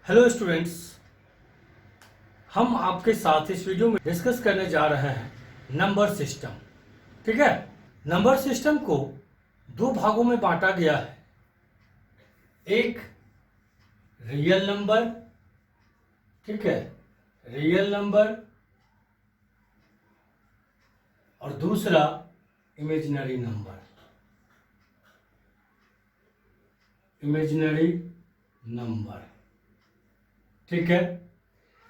Hello students, हम आपके साथ इस वीडियो में डिस्कस करने जा रहे हैं नंबर सिस्टम। ठीक है, नंबर सिस्टम को दो भागों में बांटा गया है। एक रियल नंबर, ठीक है, रियल नंबर, और दूसरा इमेजिनरी नंबर, इमेजिनरी नंबर। ठीक है,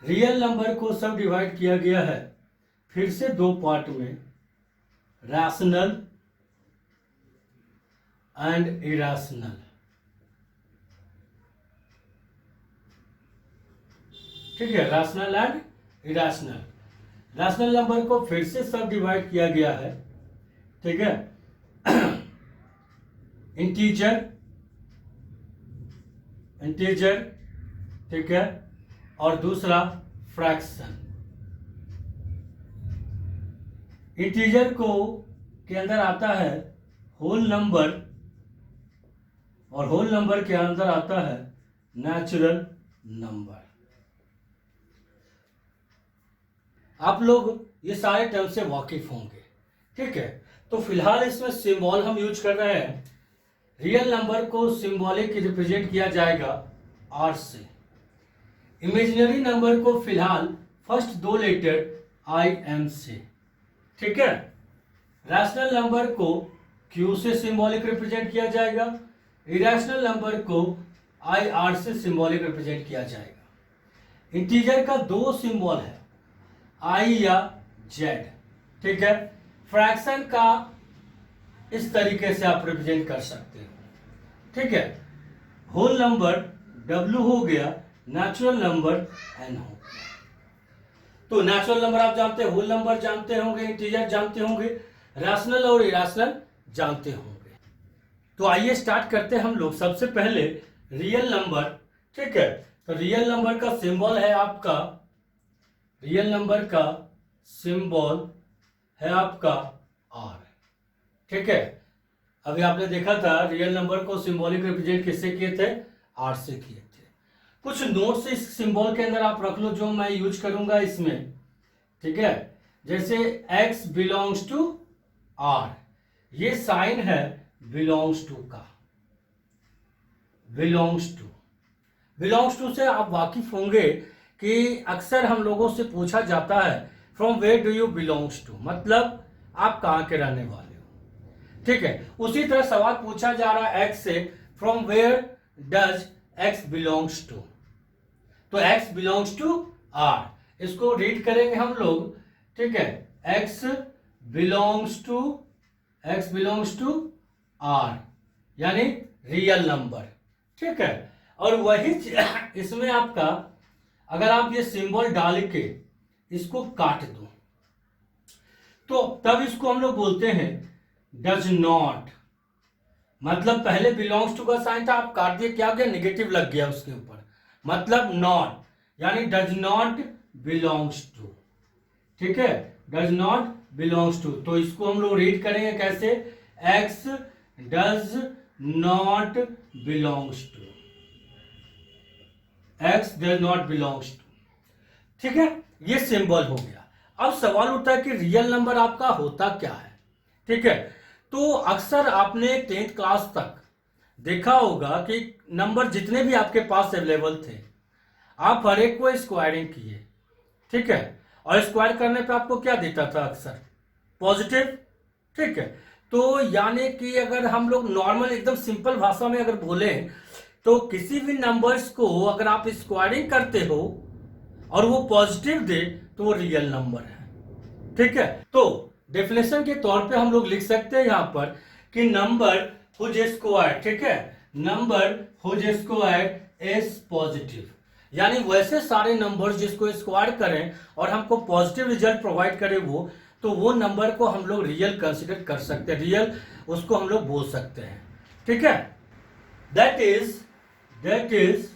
रियल नंबर को सब डिवाइड किया गया है फिर से दो पार्ट में, रैशनल एंड इरैशनल। ठीक है, rational and irrational. Rational number को फिर से सब डिवाइड किया गया है। ठीक है, इंटीजर, इंटीजर, ठीक है, और दूसरा फ्रैक्शन। इंटीजर को के अंदर आता है होल नंबर और होल नंबर के अंदर आता है नेचुरल नंबर। आप लोग ये सारे टर्म से वाकिफ होंगे। ठीक है, तो फिलहाल इसमें सिंबल हम यूज कर रहे हैं। रियल नंबर को सिंबॉलिक रिप्रेजेंट किया जाएगा आर से। इमेजिनरी नंबर को फिलहाल फर्स्ट दो लेटर आई एम से। ठीक है, रैशनल नंबर को क्यू से सिंबॉलिक रिप्रेजेंट किया जाएगा। इरैशनल नंबर को आई आर से सिंबॉलिक रिप्रेजेंट किया जाएगा। इंटीजर का दो सिंबल है, आई या जेड। ठीक है, फ्रैक्शन का इस तरीके से आप रिप्रेजेंट कर सकते हो। ठीक है, होल नंबर डब्ल्यू हो गया, नेचुरल नंबर एन हो गया। तो नेचुरल नंबर आप जानते हैं, होल नंबर जानते होंगे, इंटीजर जानते होंगे, रैशनल और इरैशनल जानते होंगे। तो आइए स्टार्ट करते हैं हम लोग। सबसे पहले रियल नंबर। ठीक है, तो रियल नंबर का सिंबल है आपका, रियल नंबर का सिंबल है आपका आर। ठीक है, अभी आपने देखा था रियल नंबर को सिंबॉलिक रिप्रेजेंट किससे किए थे, आर से किए थे। कुछ नोट्स इस सिंबल के अंदर आप रख लो जो मैं यूज करूंगा इसमें। ठीक है, जैसे x बिलोंग्स टू आर, ये साइन है बिलोंग्स टू का। बिलोंग्स टू, बिलोंग्स टू से आप वाकिफ होंगे कि अक्सर हम लोगों से पूछा जाता है from where do you belongs to, मतलब आप कहां के रहने वाले हो। ठीक है, उसी तरह सवाल पूछा जा रहा है x से, from where does x belongs to. तो x बिलोंग्स टू r, इसको रीड करेंगे हम लोग। ठीक है, x बिलोंग्स टू r, यानी रियल नंबर। ठीक है, और वही इसमें आपका अगर आप ये सिंबल डाल के इसको काट दो तो तब इसको हम लोग बोलते हैं डज नॉट। मतलब पहले बिलोंग्स टू का साइन था, आप काट दिए, क्या हो गया, निगेटिव लग गया उसके ऊपर, मतलब नॉट, यानी डज नॉट बिलोंग्स टू। ठीक है, डज नॉट बिलोंग्स टू। तो इसको हम लोग रीड करेंगे कैसे, x does not belongs to, x does not belongs to. ठीक है, ये सिंबल हो गया। अब सवाल उठता है कि रियल नंबर आपका होता क्या है। ठीक है, तो अक्सर आपने 10th क्लास तक देखा होगा कि नंबर जितने भी आपके पास अवेलेबल थे, आप हर एक को स्क्वायरिंग किए। ठीक है, और स्क्वायर करने पे आपको क्या देता था, अक्सर पॉजिटिव। ठीक है, तो यानी कि अगर हम लोग नॉर्मल एकदम सिंपल भाषा में अगर बोले तो किसी भी नंबर्स को अगर आप स्क्वायरिंग करते हो और वो पॉजिटिव दे तो वो रियल नंबर है। ठीक है, तो डेफिनेशन के तौर पे हम लोग लिख सकते हैं यहां पर कि नंबर हुज स्क्वायर, ठीक है, number whose square is positive, यानी वैसे सारे नंबर जिसको स्क्वायर करें और हमको पॉजिटिव रिजल्ट प्रोवाइड करे वो नंबर को हम लोग रियल कंसिडर कर सकते हैं, रियल उसको हम लोग बोल सकते हैं। ठीक है, दैट इज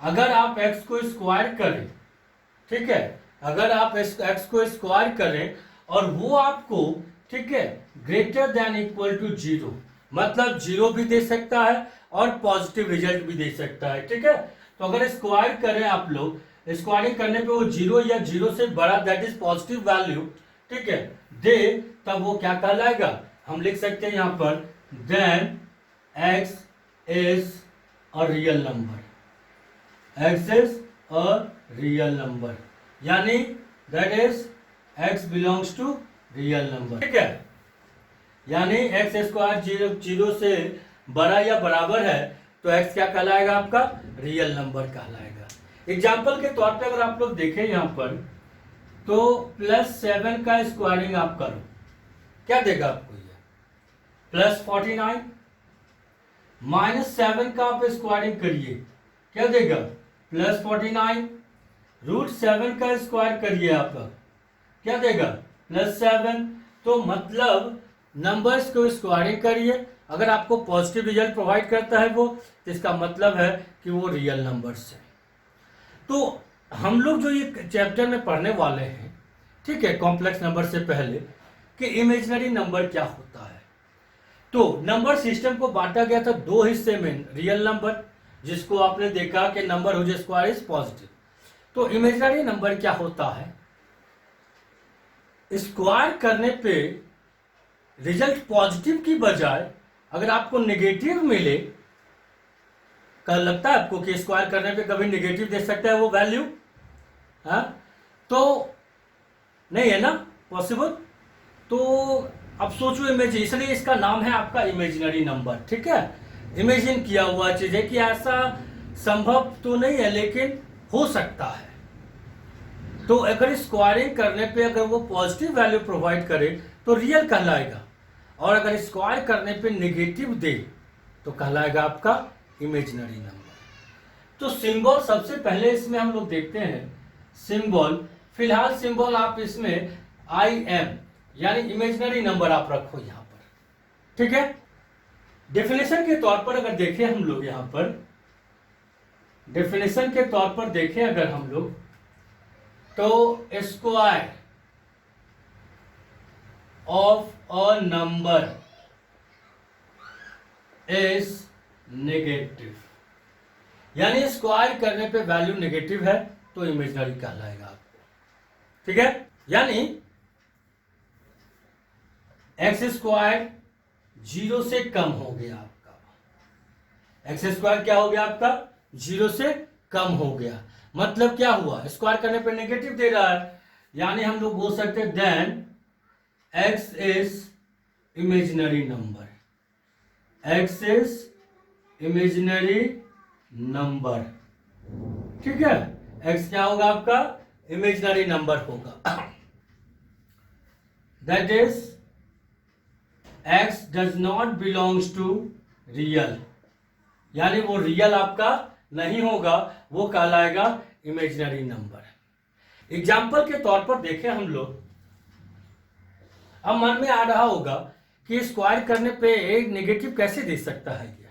अगर आप x को स्क्वायर करें, ठीक है, अगर आप x को स्क्वायर करें और वो आपको, ठीक है, ग्रेटर देन इक्वल टू 0, मतलब 0 भी दे सकता है और पॉजिटिव रिजल्ट भी दे सकता है। ठीक है, तो अगर स्क्वायर करें आप लोग, स्क्वायरिंग करने पे वो जीरो या जीरो से बड़ा, दैट इज पॉजिटिव वैल्यू, ठीक है, दे, तब वो क्या कहलाएगा, हम लिख सकते हैं यहां पर then x is a real number, x is a real number, यानी that is x belongs to real number, ठीक है, यानी एक्स स्क्वायर जीरो से बड़ा या बराबर है तो x क्या कहलाएगा, आपका रियल नंबर कहलाएगा। एग्जाम्पल के तौर पे अगर आप लोग देखें यहां पर, तो +7 का स्क्वायरिंग आप करो, क्या देगा आपको ये, +49, -7 का आप स्क्वायरिंग करिए, क्या देगा, +49, √7 का स्क्वायर करिए आप, क्या देगा, +7। तो मतलब नंबर्स को स्क्वायरिंग करिए, अगर आपको पॉजिटिव रिजल्ट प्रोवाइड करता है वो, तो इसका मतलब है कि वो रियल नंबर्स है। तो हम लोग जो ये चैप्टर में पढ़ने वाले हैं, ठीक है, कॉम्प्लेक्स नंबर से पहले, कि इमेजिनरी नंबर क्या होता है। तो नंबर सिस्टम को बांटा गया था दो हिस्से में, रियल नंबर जिसको आपने देखा कि number whose square is positive, तो इमेजिनरी नंबर क्या होता है, स्क्वायर करने पे रिजल्ट पॉजिटिव की बजाय अगर आपको नेगेटिव मिले, क्या लगता है आपको कि स्क्वायर करने पे कभी नेगेटिव दे सकता है वो वैल्यू, हाँ, तो नहीं है ना पॉसिबल। तो अब सोचो इमेजिन, इसलिए इसका नाम है आपका इमेजिनरी नंबर, ठीक है, इमेजिन किया हुआ चीज है कि ऐसा संभव तो नहीं है लेकिन हो सकता है। तो अगर स्क्वायरिंग करने पे अगर वो पॉजिटिव वैल्यू प्रोवाइड करे तो रियल कहलाएगा, और अगर स्क्वायर करने पे नेगेटिव दे तो कहलाएगा आपका इमेजिनरी नंबर। तो सिंबल सबसे पहले इसमें हम लोग देखते हैं, सिंबल, फिलहाल सिंबल आप इसमें IM यानी इमेजिनरी नंबर आप रखो यहां पर, ठीक है। डेफिनेशन के तौर पर अगर देखें हम लोग यहां पर, डेफिनेशन के तौर पर देखें अगर हम लोग, तो square of a number is negative, यानी स्क्वायर करने पे वैल्यू नेगेटिव है तो इमेजिनरी कहलाएगा आपको, ठीक है। यानी एक्स स्क्वायर 0 से कम हो गया आपका, एक्स स्क्वायर क्या हो गया आपका, 0 से कम हो गया, मतलब क्या हुआ, स्क्वायर करने पे नेगेटिव दे रहा है, यानी हम लोग बोल सकते हैं then x is imaginary number, x is imaginary number, ठीक है, एक्स क्या होगा आपका, इमेजिनरी नंबर होगा, that is x does not belongs to real, यानी वो रियल आपका नहीं होगा, वो कहलाएगा इमेजिनरी नंबर। एग्जाम्पल के तौर पर देखें हम लोग, अब मन में आ रहा होगा कि स्क्वायर करने पे एक नेगेटिव कैसे दे सकता है ये,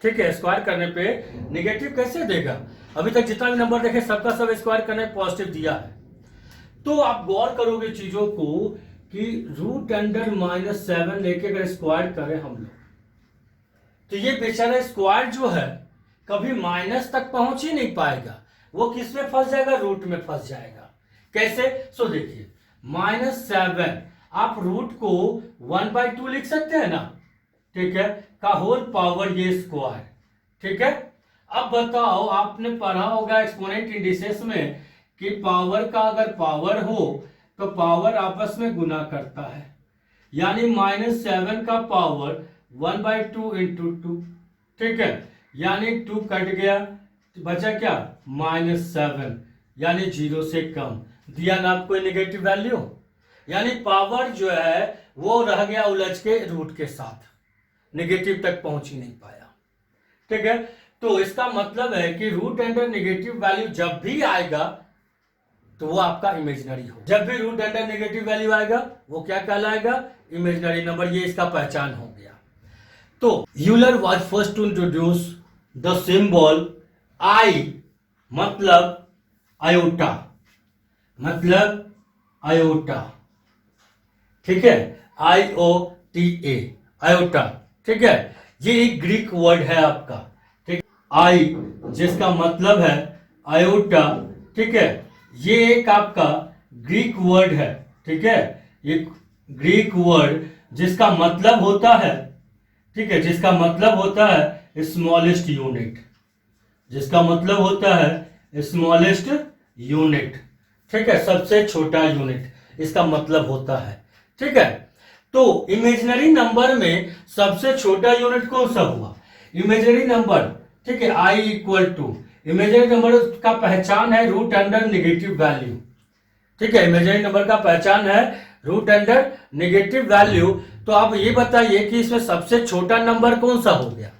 ठीक है, स्क्वायर करने पे नेगेटिव कैसे देगा, अभी तक जितना भी नंबर देखे सबका सब स्क्वायर करने पे पॉजिटिव दिया है। तो आप गौर करोगे चीजों को कि √10⁻⁷ लेके अगर स्क्वायर करें हम लोग, तो ये बेचारा स्क्वायर जो है कभी माइनस तक पहुंच ही नहीं पाएगा, वो किस में फंस जाएगा, रूट में फंस जाएगा। कैसे, सो देखिए, -7 आप रूट को 1/2 लिख सकते हैं ना, ठीक है, का होल पावर ये स्क्वायर, ठीक है। अब बताओ, आपने पढ़ा होगा एक्सपोनेंट इंडिसेस में कि पावर का अगर पावर हो तो पावर आपस में गुना करता है, यानी -7 का पावर 1/2 इंटू 2, ठीक है, यानी 2 कट गया, बचा क्या, -7, यानी 0 से कम दिया ना आपको नेगेटिव वैल्यू, यानी पावर जो है वो रह गया उलझ के रूट के साथ, नेगेटिव तक पहुंच ही नहीं पाया, ठीक है। तो इसका मतलब है कि रूट अंडर नेगेटिव वैल्यू जब भी आएगा तो वो आपका इमेजिनरी हो, जब भी रूट अंडर नेगेटिव वैल्यू आएगा वो क्या कहलाएगा, इमेजिनरी नंबर, ये इसका पहचान हो गया। तो Euler was first to introduce the symbol I, मतलब आयोटा, मतलब आयोटा, ठीक है, IOTA, आयोटा, ठीक है, ये एक ग्रीक वर्ड है आपका, ठीक। आई जिसका मतलब है आयोटा, ठीक है, ये एक आपका ग्रीक वर्ड है, ठीक है, ये ग्रीक वर्ड जिसका मतलब होता है, ठीक है, जिसका मतलब होता है स्मॉलेस्ट यूनिट, जिसका मतलब होता है स्मॉलेस्ट यूनिट, ठीक है, सबसे छोटा यूनिट इसका मतलब होता है, ठीक है। तो इमेजिनरी नंबर में सबसे छोटा यूनिट कौन सा हुआ? इमेजिनरी नंबर, ठीक है, I equal to, imaginary number का पहचान है रूट अंडर नेगेटिव वैल्यू, ठीक है, इमेजिनरी नंबर का पहचान है रूट अंडर नेगेटिव वैल्यू। तो आप ये बताइए कि इसमें सबसे छोटा नंबर कौन सा हो गया?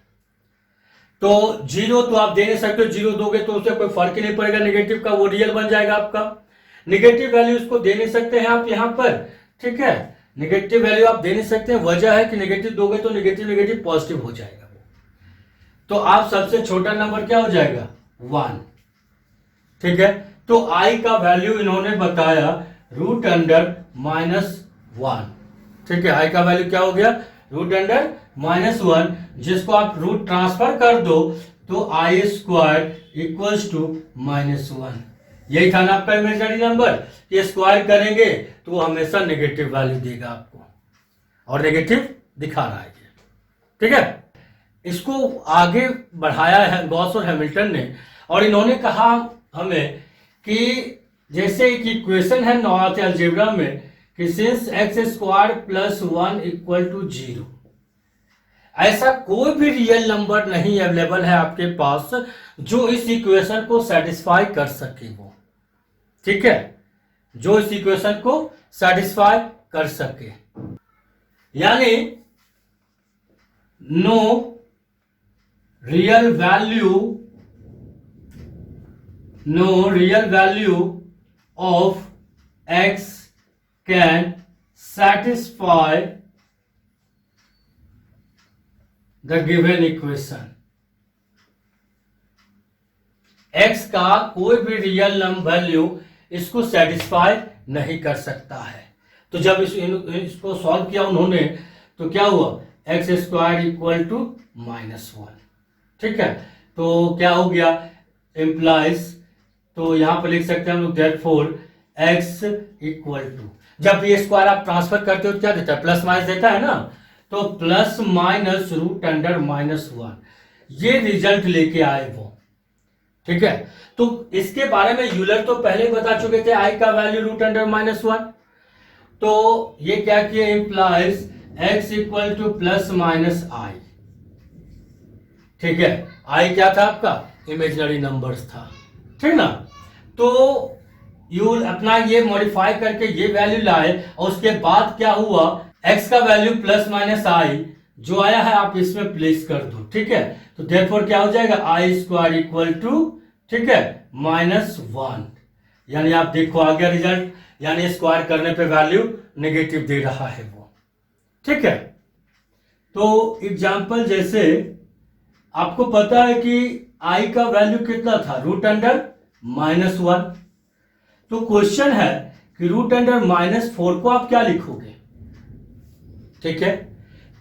तो जीरो तो आप दे नहीं सकते, जीरो दोगे तो उससे कोई फर्क ही नहीं पड़ेगा नेगेटिव का, वो रियल बन जाएगा आपका। नेगेटिव वैल्यू उसको दे नहीं सकते हैं आप यहां पर, ठीक है, नेगेटिव वैल्यू आप दे नहीं सकते हैं, वजह है कि नेगेटिव दोगे तो नेगेटिव नेगेटिव पॉजिटिव हो जाएगा। तो आप सबसे छोटा नंबर क्या हो जाएगा? 1, ठीक है। तो आई का वैल्यू इन्होंने बताया रूट अंडर -1, ठीक है, आई का वैल्यू क्या हो गया? रूट अंडर -1, जिसको आप रूट ट्रांसफर कर दो तो आई स्क्वायर इक्वल्स टू -1। यही था ना आपका इमेजिनरी नंबर, ये स्क्वायर करेंगे तो वो हमेशा नेगेटिव वैल्यू देगा आपको, और नेगेटिव दिखा रहा है, ठीक है। इसको आगे बढ़ाया है गॉस और हैमिल्टन ने, और इन्होंने कहा हमें कि जैसे एक इक्वेशन है नॉर्थ अलजेब्रा में कि since x square plus 1 equal to 0, ऐसा कोई भी रियल नंबर नहीं अवेलेबल है आपके पास जो इस इक्वेशन को सेटिस्फाई कर सके, वो, ठीक है, जो इस इक्वेशन को सेटिस्फाई कर सके, यानी no real value of x can satisfy the given equation। x का कोई भी रियल वैल्यू इसको सेटिस्फाई नहीं कर सकता है। तो जब इसको सॉल्व किया उन्होंने तो क्या हुआ? एक्स स्क्वायर इक्वल टू -1, ठीक है। तो क्या हो गया? इम्प्लाइज, तो यहां पर लिख सकते हैं हम लोग देयरफॉर x इक्वल टू, जब ये स्क्वायर आप ट्रांसफर करते हो तो क्या देता है? प्लस माइनस देता है ना, तो प्लस माइनस रूट अंडर -1, ये रिजल्ट लेके आए वो, ठीक है। तो इसके बारे में यूलर तो पहले ही बता चुके थे, आई का वैल्यू रूट अंडर -1, तो ये क्या किया? Implies x equal to plus minus I, ठीक है। आई क्या था आपका? इमेजिनरी नंबर्स था, ठीक ना। तो यूल अपना ये मॉडिफाई करके ये वैल्यू लाए, और उसके बाद क्या हुआ? x का वैल्यू प्लस माइनस आई जो आया है आप इसमें प्लेस कर दो, ठीक है। तो देयरफॉर क्या हो जाएगा? आई स्क्वायर इक्वल टू, ठीक है, -1, यानी आप देखो आ गया रिजल्ट, यानी स्क्वायर करने पे वैल्यू नेगेटिव दे रहा है वो, ठीक है। तो एग्जांपल जैसे आपको पता है कि आई का वैल्यू कितना था? Root under -1। तो क्वेश्चन है कि रूट अंडर -4 को आप क्या लिखोगे, ठीक है।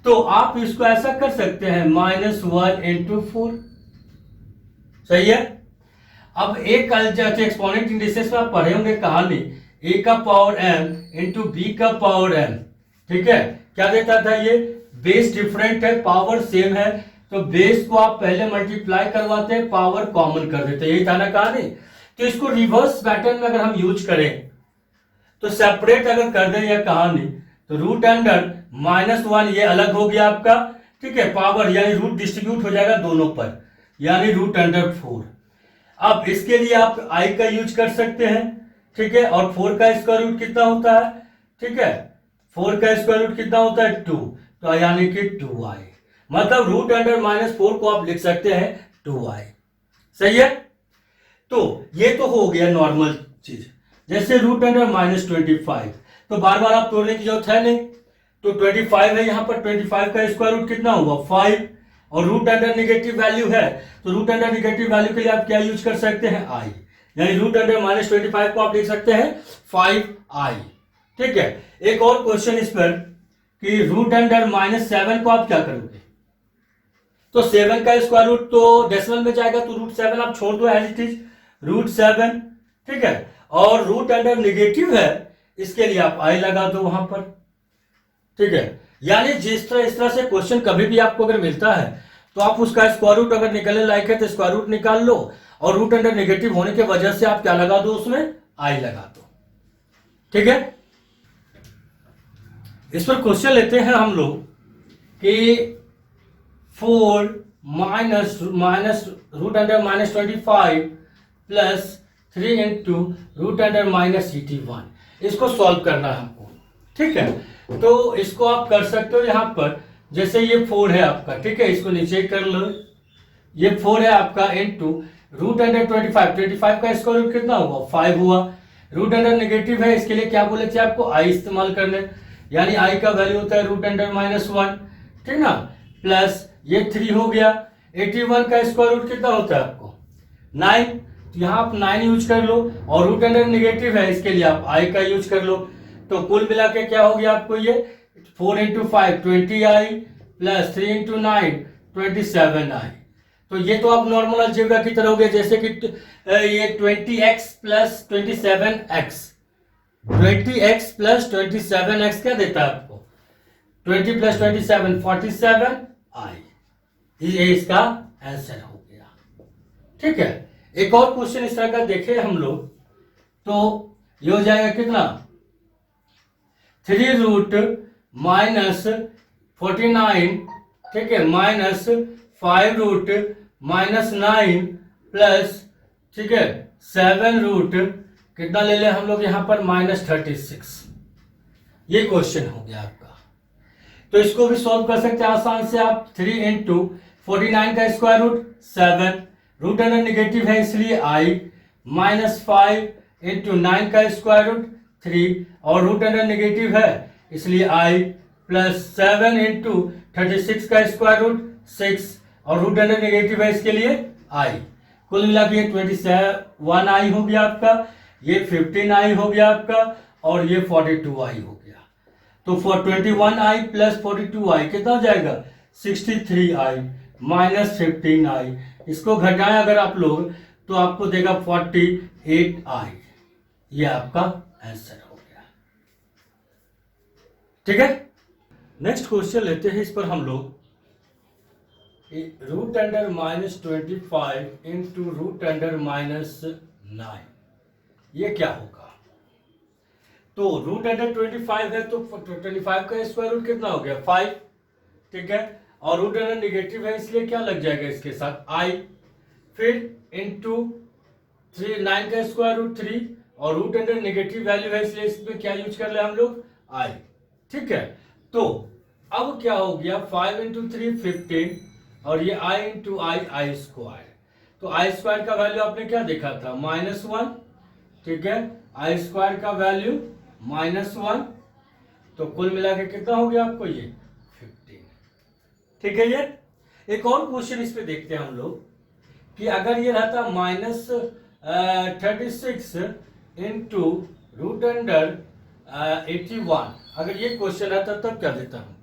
तो आप इसको ऐसा कर सकते हैं -1 इंटू 4, सही है। अब एक एक्सपोनेंट इंडिसेस में आप पढ़े होंगे कहानी, a का पावर m इंटू बी का पावर m, ठीक है। क्या देता था ये? बेस डिफरेंट है, पावर सेम है, तो बेस को आप पहले मल्टीप्लाई करवाते हैं, पावर कॉमन कर देते हैं, यही था ना कहानी। तो इसको रिवर्स पैटर्न में अगर हम यूज करें तो सेपरेट अगर कर दें यह कहानी, तो रूट अंडर -1 ये अलग हो गया आपका, ठीक है, पावर यानी रूट डिस्ट्रीब्यूट हो जाएगा दोनों पर, यानी रूट अंडर 4। अब इसके लिए आप आई का यूज कर सकते हैं, ठीक है, और 4 का स्क्वायर रूट कितना होता है? ठीक है, 4 का स्क्वायर रूट कितना होता है? 2, तो यानी कि 2i, मतलब रूट अंडर -4 को आप लिख सकते हैं 2i, सही है। तो ये तो हो गया नॉर्मल चीज। जैसे रूट अंडर -25, तो बार बार आप तोड़ने की जरूरत है नहीं, तो 25 है यहाँ पर, 25 का स्क्वायर रूट कितना हुआ? 5, और रूट अंडर नेगेटिव वैल्यू है, तो रूट अंडर नेगेटिव वैल्यू के लिए आप क्या यूज कर सकते हैं? i, यानी रूट अंडर -25 को आप लिख सकते हैं 5i, ठीक है। एक और क्वेश्चन इस पर कि रूट अंडर -7 को आप क्या करोगे? तो 7 का स्क्वायर रूट तो डेसिमल में जाएगा, तो √7 आप छोड़ दो एज इट इज, √7, ठीक है। और रूट अंडर निगेटिव है, इसके लिए आप आई लगा दो वहां पर, ठीक है। यानी जिस तरह इस तरह से क्वेश्चन कभी भी आपको अगर मिलता है तो आप उसका स्क्वायर रूट अगर निकलने लायक है तो स्क्वायर रूट निकाल लो, और रूट अंडर नेगेटिव होने की वजह से आप क्या लगा दो, उसमें आई लगा दो, ठीक है। इस पर क्वेश्चन लेते हैं हम लोग कि 4 माइनस रूट अंडर -25 प्लस 3 इंटू रूट अंडर -81, इसको सॉल्व करना है हमको, ठीक है। तो इसको आप कर सकते हो यहां पर, जैसे ये 4 है आपका, ठीक है, इसको नीचे कर लो, ये 4 है आपका इंटू रूट अंडर 25 का स्क्वायर रूट कितना हुआ, 5 हुआ। रूट अंडर नेगेटिव है, इसके लिए क्या बोले थे आपको, आई इस्तेमाल करने, यानी आई का वैल्यू होता है रूट अंडर -1, ठीक ना, प्लस ये 3 हो गया। 81 का स्क्वायर रूट कितना होता है आपको, 9, तो यहां आप 9 यूज कर लो, और रूट अंडर नेगेटिव है, इसके लिए आप आई का यूज कर लो। तो कुल मिला के क्या हो गया आपको, ये 4 into 5 20i plus 3 into 9 27i। तो ये तो आप नॉर्मल अलजेब्रा की तरह हो गया, जैसे कि ये 20x plus 27x, 20x plus 27x क्या देता है आपको, 20 प्लस 27 47i, ये इसका आंसर हो गया, ठीक है। एक और क्वेश्चन इस तरह का देखे हम लोग, तो ये हो जाएगा कितना, 3 रूट -49, ठीक है, माइनस 5 रूट -9 प्लस, ठीक है, 7 रूट कितना ले ले हम लोग यहाँ पर -36। ये क्वेश्चन हो गया आपका। तो इसको भी सॉल्व कर सकते हैं आसान से आप, 3 इंटू 49 का square root 7, root under negative है इसलिए आई, -5 इंटू 9 का स्क्वायर रूट 3, और रूट अंडर नेगेटिव है इसलिए आई, प्लस 7 इंटू 36 का स्क्वायर रूट 6, और रूट अंडर नेगेटिव है इसके लिए आई। कुल मिला के 21i हो गया आपका, ये 15i हो गया आपका, और ये 42i हो गया। तो 21i प्लस 42i कितना हो जाएगा, 63i माइनस 15i। इसको घटाएं अगर आप लोग तो आपको देगा 48i। ये आपका आंसर हो गया, ठीक है। नेक्स्ट क्वेश्चन लेते हैं, इस पर हम लोग root under -25 into root under -9, ये क्या होगा। तो रूट अंडर 25 है तो 25 का स्क्वायर रूट कितना हो गया, 5, ठीक है, और रूट अंडर नेगेटिव है इसलिए क्या लग जाएगा इसके साथ आई, फिर इंटू 9 का स्क्वायर रूट 3, और रूट अंडर नेगेटिव वैल्यू है इसलिए इसमें क्या यूज कर ले हम लोग, आई, ठीक है। तो अब क्या हो गया, 5 इंटू 3 15, और ये i इंटू आई स्क्वायर। तो आई स्क्वायर का वैल्यू आपने क्या देखा था, -1, ठीक है, आई स्क्वायर का वैल्यू -1, तो कुल मिला के कितना हो गया आपको, ये 15, ठीक है। ये एक और क्वेश्चन इस पे देखते हैं हम लोग कि अगर ये रहता -36 इंटू रूट अंडर 81, अगर ये क्वेश्चन रहता तब क्या देता हमको।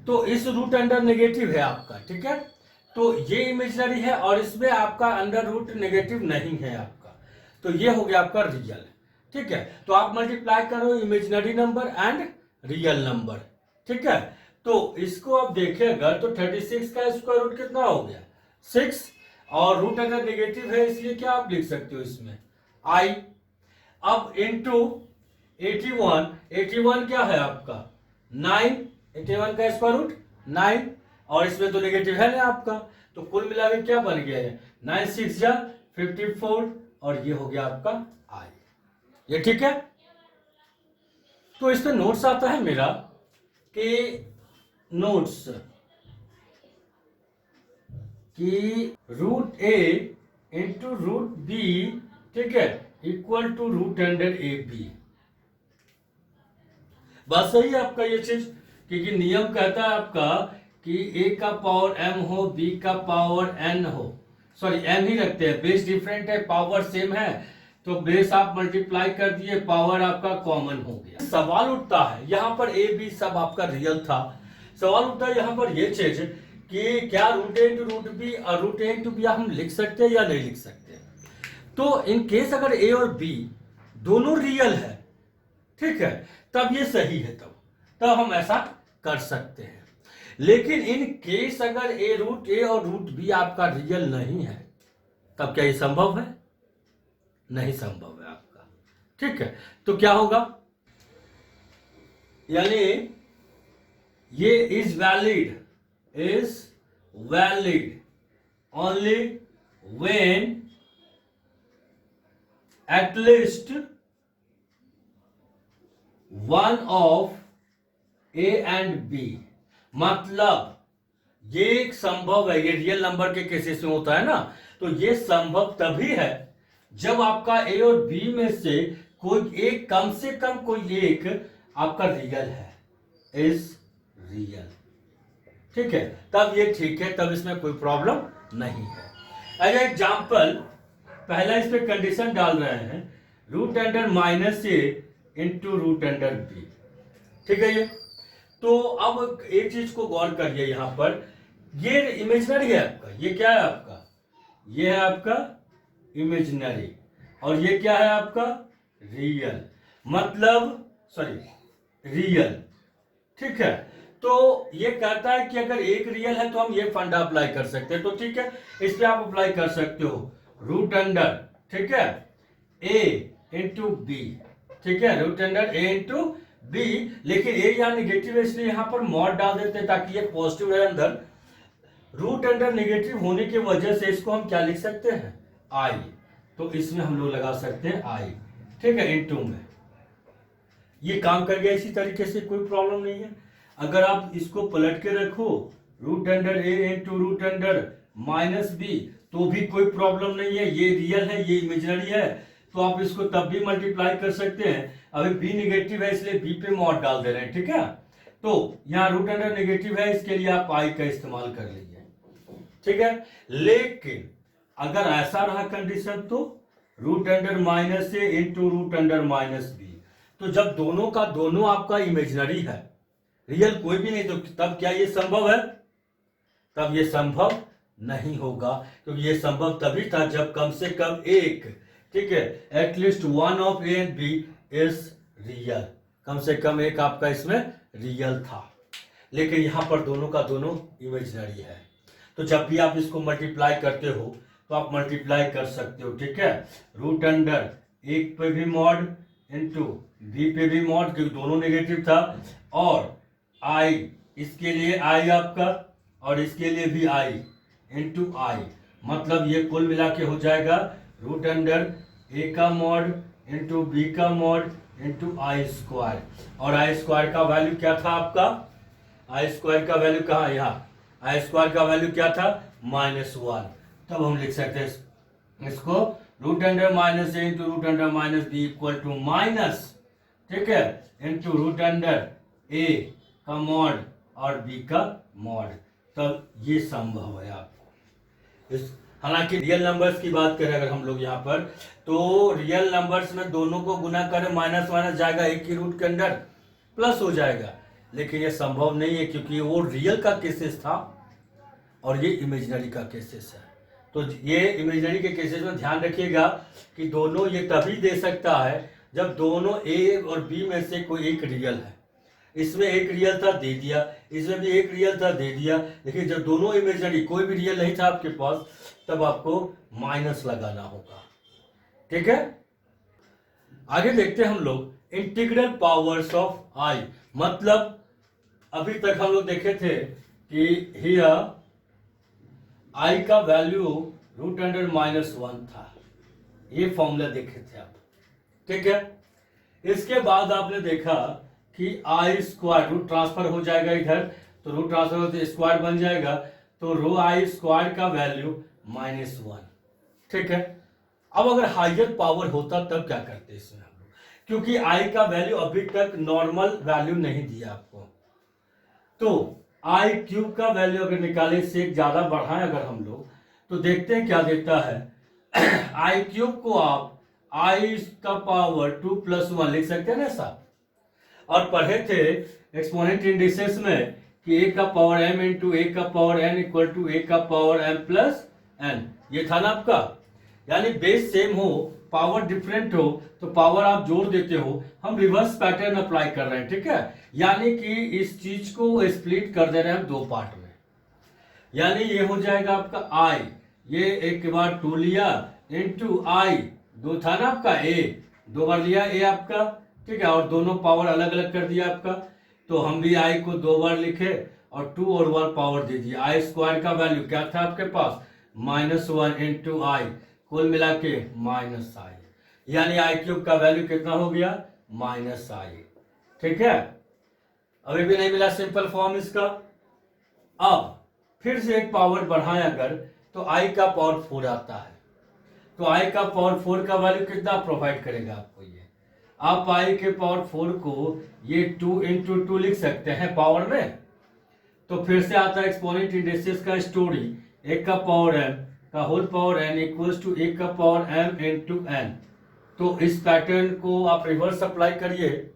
तो इस रूट अंडर नेगेटिव है आपका, ठीक है, तो ये इमेजिनरी है और इसमें आपका अंडर रूट नेगेटिव नहीं है आपका, तो ये हो गया आपका रियल, ठीक है। तो आप मल्टीप्लाई करो imaginary number and real number, ठीक है। तो इसको आप देखेगा तो 36 का स्क्वायर रूट कितना हो गया, 6, और रूट अंडर नेगेटिव है इसलिए क्या आप लिख सकते हो इसमें, आई। अब इंटू 81 क्या है आपका 9, 81 का स्क्वायर रूट 9, और इसमें तो नेगेटिव है ना आपका, तो कुल मिला के क्या बन गया है 9 6 जा 54, और ये हो गया आपका आई, ये ठीक है। तो इस पे नोट्स आता है मेरा कि नोट्स कि root a into root b, ठीक है, equal to root under a b. बात सही है आपका ये चीज, क्योंकि नियम कहता है आपका कि ए का पावर m हो, बी का पावर n हो, सॉरी m ही रखते हैं, बेस डिफरेंट है पावर सेम है, तो बेस आप मल्टीप्लाई कर दिए, पावर आपका कॉमन हो गया। सवाल उठता है यहाँ पर ए बी सब आपका रियल था, सवाल उठता है यहाँ पर ये चीज कि क्या root a into root B और रूट ए इंटू बी हम लिख सकते हैं या नहीं लिख सकते। तो इन केस अगर ए और बी दोनों रियल है, ठीक है, तब ये सही है, तब हम ऐसा कर सकते हैं। लेकिन इन केस अगर रूट ए और रूट बी आपका रियल नहीं है, तब क्या ये संभव है? नहीं संभव है आपका, ठीक है। तो क्या होगा, यानी ये is valid only when at least one of A and b. मतलब ये एक संभव है, ये रियल नंबर के केसेस में होता है ना, तो ये संभव तभी है जब आपका ए और बी में से कोई एक, कम से कम कोई एक आपका रियल है, इज रियल, ठीक है, तब ये ठीक है, तब इसमें कोई प्रॉब्लम नहीं है। एज एग्जाम्पल, पहला इस पे कंडीशन डाल रहे हैं रूट अंडर माइनस ए इंटू रूट अंडर बी, ठीक है। ये तो अब एक चीज को गौर करिए, यहां पर ये इमेजिनरी है आपका, ये क्या है आपका, ये है आपका इमेजिनरी, और ये क्या है आपका रियल, मतलब सॉरी रियल, ठीक है। तो ये कहता है कि अगर एक रियल है तो हम ये फंडा अप्लाई कर सकते हैं, तो ठीक है, इस पे आप अप्लाई कर सकते हो रूट अंडर, ठीक है, ए इंटू बी, ठीक है, root under A into B. लेकिन ए यहाँ निगेटिव है इसलिए यहां पर मॉड डाल देते हैं ताकि ये पॉजिटिव रहे अंदर। रूट अंडर निगेटिव होने की वजह से इसको हम क्या लिख सकते हैं, आई, तो इसमें हम लोग लगा सकते हैं आई, ठीक है, इंटू में। ये काम कर गया इसी तरीके से, कोई प्रॉब्लम नहीं है। अगर आप इसको पलट के रखो root under A into root under minus B, तो भी कोई प्रॉब्लम नहीं है, ये रियल है, ये इमेजिनरी है, तो आप इसको तब भी मल्टीप्लाई कर सकते हैं। अभी बी निगेटिव है इसलिए बी पे मॉड डाल दे रहे हैं, ठीक है। तो यहाँ रूट अंडर निगेटिव है, इसके लिए आप आई का इस्तेमाल कर लीजिए, ठीक है। लेकिन अगर ऐसा रहा कंडीशन तो रूट अंडर माइनस ए into root under minus B, तो जब दोनों का दोनों आपका इमेजिनरी है, रियल कोई भी नहीं, तो तब क्या ये संभव है? तब ये संभव नहीं होगा, क्योंकि ये संभव तभी था जब कम से कम एक, ठीक है, at least one of A and B is real, कम से कम एक आपका इसमें रियल था। लेकिन यहां पर दोनों का दोनों इमेजिनरी है, तो जब भी आप इसको मल्टीप्लाई करते हो तो आप मल्टीप्लाई कर सकते हो, ठीक है। रूट अंडर एक पे भी मॉड इंटू बी पे भी मॉड, क्योंकि दोनों नेगेटिव था, और आई, इसके लिए आई आपका और इसके लिए भी आई इंटू आई, मतलब ये कुल मिला के हो जाएगा रूट अंडर ए का मॉड इंटू बी का मॉड इंटू आई स्क्वायर। और आई स्क्वायर का वैल्यू क्या था आपका, आई स्क्वायर का वैल्यू कहाँ, यहाँ आई स्क्वायर का वैल्यू क्या था, -1। तब हम लिख सकते हैं इसको root under minus A into root under minus b equal to minus, ठीक है, इंटू रूट अंडर ए का मॉड और बी का मॉड। तब ये संभव है आपको। इस हालांकि रियल नंबर्स की बात करें अगर हम लोग यहाँ पर, तो रियल नंबर्स में दोनों को गुना करें, माइनस माइनस जाएगा, एक ही रूट के अंदर प्लस हो जाएगा, लेकिन ये संभव नहीं है क्योंकि वो रियल का केसेस था और ये इमेजिनरी का केसेस है। तो ये इमेजिनरी के केसेस में ध्यान रखिएगा कि दोनों ये तभी दे सकता है जब दोनों ए और बी में से कोई एक रियल है। इसमें एक रियल था, दे दिया, इसमें भी एक रियल था, दे दिया, लेकिन जब दोनों इमेजिनरी, कोई भी रियल नहीं था आपके पास, तब आपको माइनस लगाना होगा, ठीक है। आगे देखते हैं हम लोग इंटीग्रल पावर्स ऑफ आई। मतलब अभी तक हम लोग देखे थे कि हियर आई का वैल्यू रूट अंडर -1 था, ये फॉर्मूला देखे थे आप, ठीक है। इसके बाद आपने देखा कि आई स्क्वायर रूट ट्रांसफर हो जाएगा इधर, तो रूट ट्रांसफर होते स्क्वायर बन जाएगा, तो रो आई स्क्वायर का वैल्यू -1, ठीक है। अब अगर हाइयर पावर होता तब क्या करते इसमें हम लोग, क्योंकि आई का वैल्यू अभी तक नॉर्मल वैल्यू नहीं दिया आपको, तो आई क्यूब का वैल्यू अगर निकाले, से एक ज्यादा बढ़ाएं अगर हम लोग, तो देखते हैं क्या देता है। आई क्यूब को आप आई का पावर 2 + 1 लिख सकते हैं ना ऐसा, और पढ़े थे एक्सपोनेंट इंडिसेस में कि a का पावर m इंटू a का power n equal to a का पावर m प्लस n, ये था ना आपका। यानी बेस सेम हो, पावर डिफरेंट हो, तो पावर आप जोड़ देते हो। हम रिवर्स पैटर्न अप्लाई कर रहे हैं, ठीक है। यानी कि इस चीज को स्प्लिट कर दे रहे हैं हम दो पार्ट में। यानी ये हो जाएगा आपका i, ये एक बार 2 लिया इंटू i, दो था ना आपका a, दो बार लिया a आपका, ठीक है, और दोनों पावर अलग अलग कर दिया आपका। तो हम भी i को दो बार लिखे और 2 और 1 पावर दे दिया। आई स्क्वायर का वैल्यू क्या था आपके पास, -1 इंटू आई, कुल मिला के -i, यानी आई क्यूब का वैल्यू कितना हो गया, -i, ठीक है। अभी भी नहीं मिला सिंपल फॉर्म इसका। अब फिर से एक पावर बढ़ाएं अगर, तो i का पावर 4 आता है। तो i का पावर 4 का वैल्यू कितना प्रोवाइड करेगा आपको, ये आप i के पावर 4 को ये 2 इंटू 2 लिख सकते हैं पावर में। तो फिर से आता है एक्सपोनेंट इंडिसेस का स्टोरी, एक का पावर m का whole power n equals to एक का पावर m इंटू n। तो इस पैटर्न को आप रिवर्स अप्लाई करिए,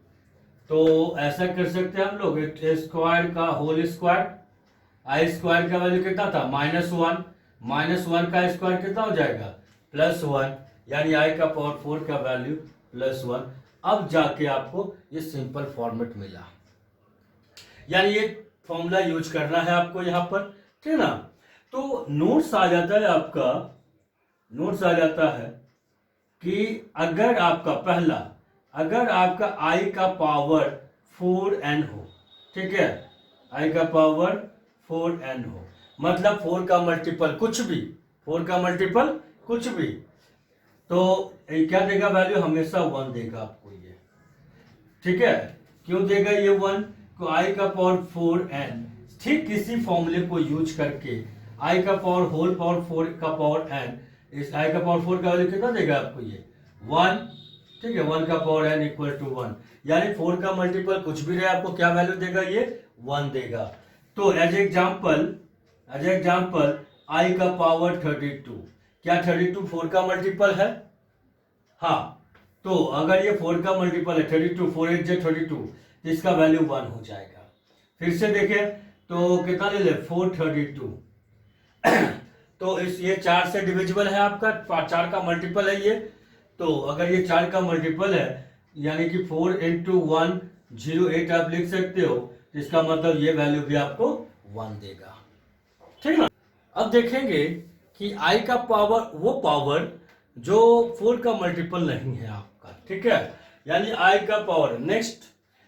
तो ऐसा कर सकते हैं हम लोग, स्क्वायर का होल स्क्वायर, आई स्क्वायर का वैल्यू कितना था, -1, -1 का स्क्वायर कितना हो जाएगा, +1, यानी आई का पावर 4 का वैल्यू +1। अब जाके आपको ये सिंपल फॉर्मेट मिला, यानी ये फॉर्मूला यूज करना है आपको यहाँ पर, ठीक है ना। तो नोट्स आ जाता है आपका, नोट्स आ जाता है कि अगर आपका पहला, अगर आपका i का पावर 4n हो, ठीक है, i का पावर 4n हो, मतलब 4 का मल्टीपल कुछ भी, 4 का मल्टीपल कुछ भी, तो क्या देगा वैल्यू, हमेशा 1 देगा आपको ये, ठीक है। क्यों देगा ये 1, तो i का पावर 4n, ठीक इसी फॉर्मूले को यूज करके i का पावर होल पावर 4 का पावर n, इस i का पावर 4 का वैल्यू कितना देगा आपको, ये 1, ठीक है, 1 का पावर n इक्वल टू 1, यानी 4 का मल्टीपल कुछ भी रहे आपको क्या वैल्यू देगा, ये 1 देगा। तो एज एग्जाम्पल i का पावर 32, क्या 32 4 का मल्टीपल है, हाँ, तो अगर ये 4 का मल्टीपल है 32, 4 8 32, तो इसका वैल्यू 1 हो जाएगा। फिर से देखें तो कितना ले ले, 432, तो इस ये 4 से डिविजिबल है आपका, 4 का मल्टीपल है ये। तो अगर ये 4 का मल्टीपल है, यानी कि 4 इंटू 1 08 आप लिख सकते हो, तो इसका मतलब ये वैल्यू भी आपको 1 देगा, ठीक है। अब देखेंगे कि i का पावर, वो पावर जो 4 का मल्टीपल नहीं है आपका, ठीक है, यानी i का पावर, नेक्स्ट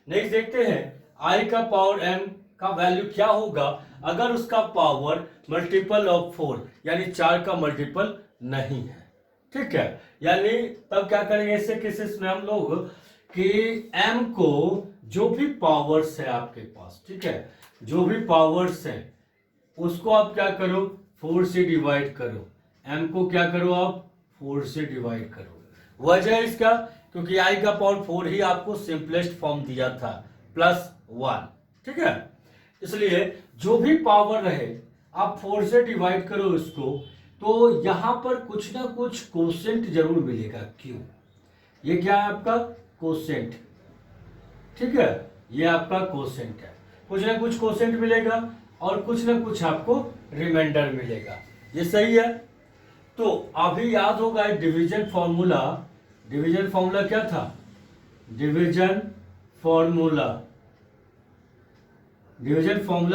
देखते हैं i का पावर m का वैल्यू क्या होगा अगर उसका पावर मल्टीपल ऑफ 4, यानी 4 का मल्टीपल नहीं है, ठीक है। यानी तब क्या करेंगे इससे केसेस में हम लोग कि m को जो भी पावर्स है आपके पास, ठीक है, जो भी पावर्स है उसको आप क्या करो, 4 से डिवाइड करो, m को क्या करो आप 4 से डिवाइड करो। वजह इसका क्योंकि i का पावर 4 ही आपको सिंपलेस्ट फॉर्म दिया था, +1, ठीक है, इसलिए जो भी पावर रहे आप 4 से डिवाइड करो इसको, तो यहां पर कुछ ना कुछ कोसेंट जरूर मिलेगा। क्यों, ये क्या है आपका कोसेंट, ठीक है, ये आपका कोसेंट है, कुछ ना कुछ कोसेंट मिलेगा और कुछ ना कुछ आपको रिमाइंडर मिलेगा, ये सही है। तो अभी याद होगा डिवीजन फॉर्मूला, डिवीजन फॉर्मूला क्या था, डिवीजन फॉर्मूला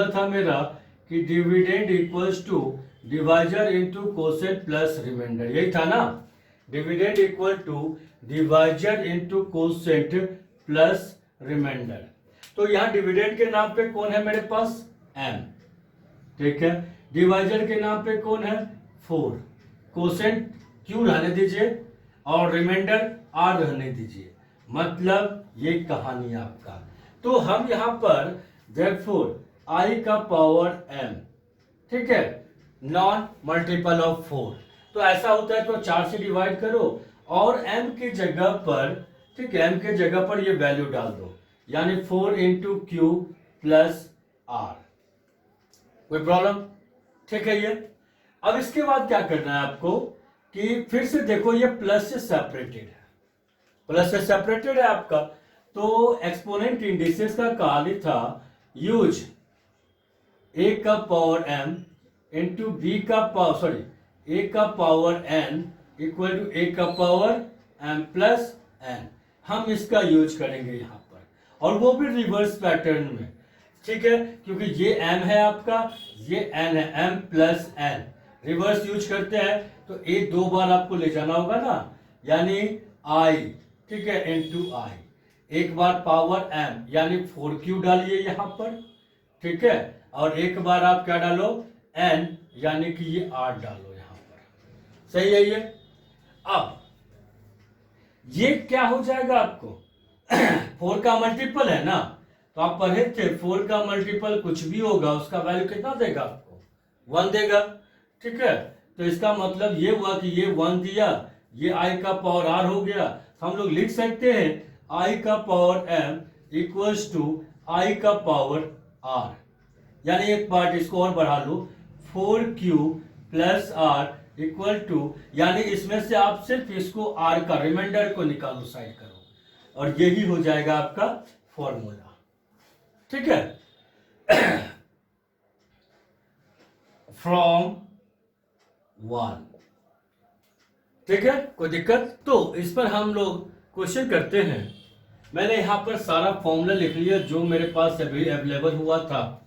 था मेरा कि dividend equals to divisor into quotient plus remainder, यही था ना, dividend equal to divisor into quotient plus remainder. तो यहाँ डिविडेंड के नाम पे कौन है मेरे पास, m, ठीक है, डिवाइजर के नाम पे कौन है 4, कोसेंट q रहने दीजिए और रिमाइंडर r रहने दीजिए, मतलब ये कहानी आपका। तो हम यहाँ पर therefore i का पावर m, ठीक है, नॉन मल्टीपल ऑफ 4, तो ऐसा होता है तो 4 से डिवाइड करो और m की जगह पर, ठीक है, m के जगह पर ये वैल्यू डाल दो, यानी 4 इंटू क्यू प्लस आर, कोई प्रॉब्लम, ठीक है। ये अब इसके बाद क्या करना है आपको कि फिर से देखो ये प्लस से सेपरेटेड है, प्लस से सेपरेटेड है आपका, तो एक्सपोनेंट इंडिसेस का काल ही था यूज ए का पावर m इंटू बी का पावर सॉरी ए का पावर n इक्वल टू ए का पावर m प्लस n। हम इसका यूज करेंगे यहाँ पर और वो भी रिवर्स पैटर्न में, ठीक है, क्योंकि ये m है आपका, ये n है, m plus n reverse use करते हैं तो ए 2 बार आपको ले जाना होगा ना, यानी i, ठीक है, इंटू आई, एक बार पावर m यानी 4q डालिए यहाँ पर, ठीक है, और एक बार आप क्या डालो n यानी कि ये 8 डालो यहाँ पर, सही है ये। अब ये क्या हो जाएगा आपको 4 का मल्टीपल है ना, तो आप पढ़े थे 4 का मल्टीपल कुछ भी होगा उसका वैल्यू कितना देगा आपको, 1 देगा, ठीक है। तो इसका मतलब ये हुआ कि ये 1 दिया, ये i का पावर r हो गया, तो हम लोग लिख सकते हैं i का power m equals to i का पावर r, यानी एक पार्ट इसको और बढ़ा लो 4q plus r equal to, यानी इसमें से आप सिर्फ इसको r का रिमाइंडर को निकालो, साइड करो, और यही हो जाएगा आपका फॉर्मूला, ठीक है। फ्रॉम 1, ठीक है, कोई दिक्कत? तो इस पर हम लोग क्वेश्चन करते हैं। मैंने यहाँ पर सारा फॉर्मूला लिख लिया जो मेरे पास अभी अवेलेबल हुआ था,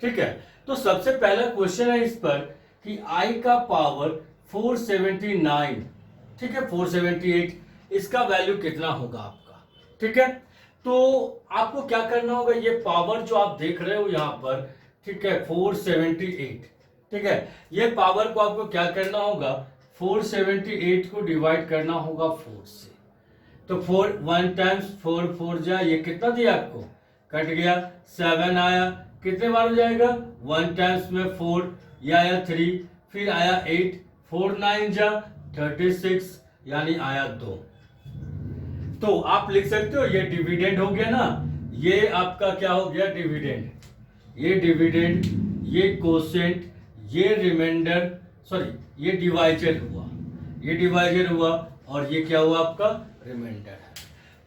ठीक है। तो सबसे पहला क्वेश्चन है इस पर कि i का पावर 479, ठीक है, 478, इसका वैल्यू कितना होगा आपका, ठीक है। तो आपको क्या करना होगा, ये पावर जो आप देख रहे हो यहाँ पर, ठीक है, 478, ठीक है, ये पावर को आपको क्या करना होगा, 478 को डिवाइड करना होगा 4 से। तो 4 1 टाइम्स 4 4 जा, ये कितना दिया आपको, कट गया, 7 आया, कितने बार हो जाएगा, 1 टाइम्स में 4, ये आया 3, फिर आया 8, 4 9 जा 36, यानी आया 2। तो आप लिख सकते हो ये डिविडेंड हो गया ना, ये आपका क्या हो गया, डिविडेंड, ये डिविडेंड, ये कोसेंट, ये रिमाइंडर, सॉरी ये डिवाइजर हुआ, ये डिवाइजर हुआ, और ये क्या हुआ आपका रिमाइंडर है।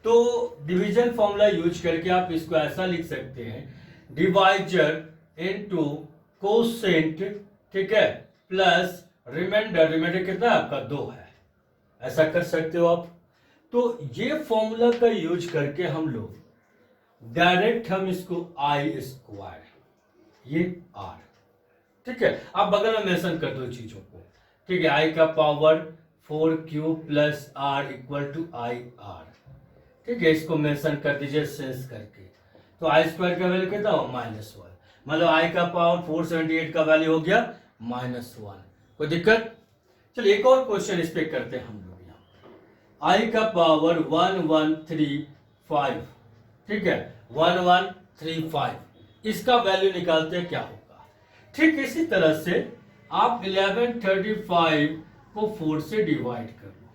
तो डिवीजन फॉर्मूला यूज करके आप इसको ऐसा लिख सकते हैं, डिवाइजर इनटू कोसेंट, ठीक है, प्लस रिमाइंडर, रिमाइंडर कितना है आपका 2 है, ऐसा कर सकते हो आप। तो ये फॉर्मूला का यूज करके हम लोग डायरेक्ट हम इसको आई स्क्वायर, ये r, ठीक है, आप बगल में मेंशन कर दो चीजों को, ठीक है, i का power 4q plus r equal to i r, ठीक है, इसको मेंशन कर दीजिए सेंस करके। तो आई स्क्वायर का वैल्यू कितना हो, -1, मतलब i का पावर 478 का वैल्यू हो गया -1, कोई दिक्कत? चलिए एक और क्वेश्चन इस पे करते हैं हम लोग यहाँ, i का पावर 1135, ठीक है, 1135, इसका वैल्यू निकालते हैं क्या होगा। ठीक इसी तरह से आप 1135 को 4 से डिवाइड कर लो,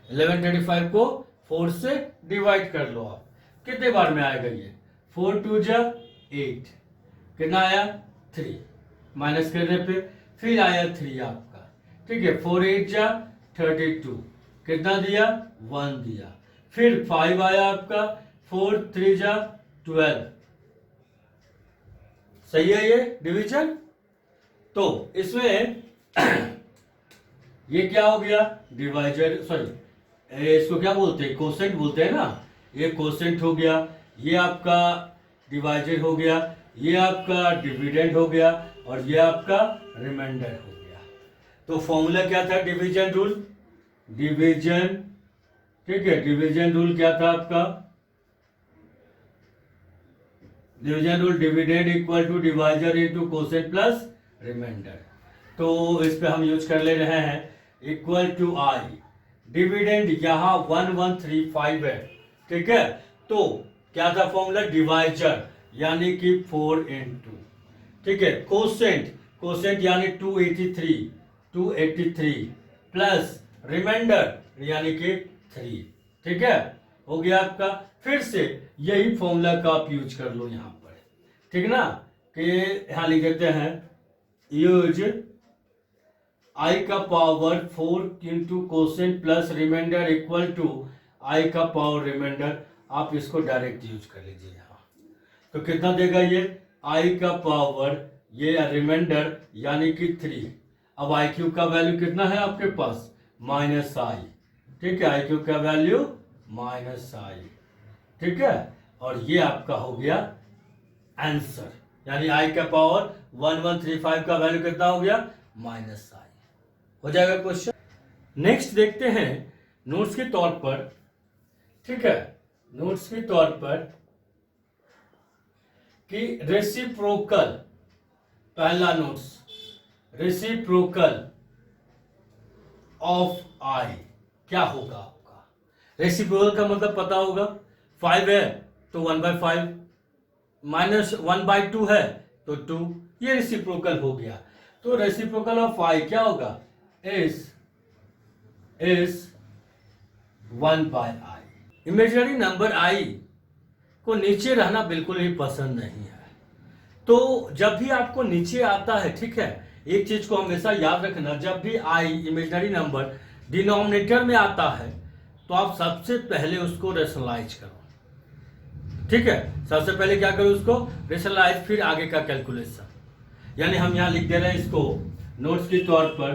1135 को 4 से डिवाइड कर लो आप, कितने बार में आएगा ये, 4 2 जा 8, कितना आया 3, माइनस करने पे फिर आया 3 आपका, ठीक है, 4 8 जा 32, कितना दिया 1 दिया, फिर 5 आया आपका, 4 3 जा 12, सही है ये डिवीजन। तो इसमें ये क्या हो गया, डिवाइजर, सॉरी इसको क्या बोलते हैं, कोसेंट बोलते हैं ना, ये कोसेंट हो गया, ये आपका डिवाइजर हो गया, ये आपका डिविडेंड हो गया, और ये आपका रिमाइंडर हो गया। तो फॉर्मूला क्या था, डिवीजन रूल, डिवीजन, ठीक है, डिवीजन रूल क्या था आपका, division rule dividend equal to divisor into quotient plus remainder. तो इस पे हम यूज कर ले रहे हैं इक्वल टू आई, डिविडेंड यहाँ 1135 है, ठीक है, तो क्या था फॉर्मूला, डिवाइजर यानी कि 4 इंटू, ठीक है, कोसेंट, कोसेंट यानी 283 प्लस रिमाइंडर यानी कि 3, ठीक है, हो गया आपका। फिर से यही फॉर्मूला का आप यूज कर लो यहाँ पर, ठीक ना, कि यहाँ लिख देते हैं यूज i का power 4 into quotient plus remainder equal to i का पावर रिमाइंडर, आप इसको डायरेक्ट यूज कर लीजिए यहाँ। तो कितना देगा ये आई का पावर ये रिमाइंडर यानी कि 3। अब आई क्यू का वैल्यू कितना है आपके पास, माइनस आई। ठीक है, आई क्यू का वैल्यू माइनस आई। ठीक है, और ये आपका हो गया आंसर, यानी आई का पावर 1135 का वैल्यू कितना हो गया, माइनस आई। हो जाएगा क्वेश्चन। नेक्स्ट देखते हैं नोट्स के तौर पर। ठीक है, नोट्स के तौर पर कि रेसिप्रोकल, पहला नोट्स, रेसिप्रोकल ऑफ आई क्या होगा आपका। रेसिप्रोकल का मतलब पता होगा, 5 है तो 1/5, -1/2 है तो 2, ये रेसिप्रोकल हो गया। तो रेसिप्रोकल ऑफ आई क्या होगा, इज 1/i। इमेजिनरी नंबर आई को नीचे रहना बिल्कुल ही पसंद नहीं है, तो जब भी आपको नीचे आता है, ठीक है, एक चीज को हमेशा याद रखना, जब भी आई इमेजिनरी नंबर डिनोमिनेटर में आता है तो आप सबसे पहले उसको रेशनलाइज करो। ठीक है, सबसे पहले क्या करो, उसको रेशनलाइज, फिर आगे का कैलकुलेशन। यानी हम यहाँ लिख दे रहे हैं इसको नोट्स के तौर पर।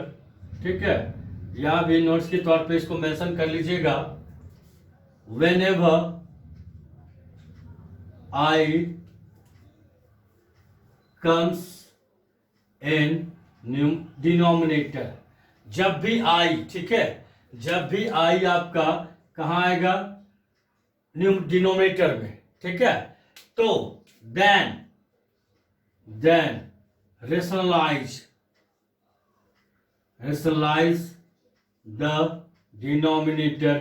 ठीक है, यहाँ भी नोट्स के तौर पे इसको मेंशन कर लीजिएगा, whenever I comes in denominator, जब भी आई, ठीक है, जब भी आई आपका कहां आएगा, डिनोमिनेटर में, ठीक है, तो then rationalise the denominator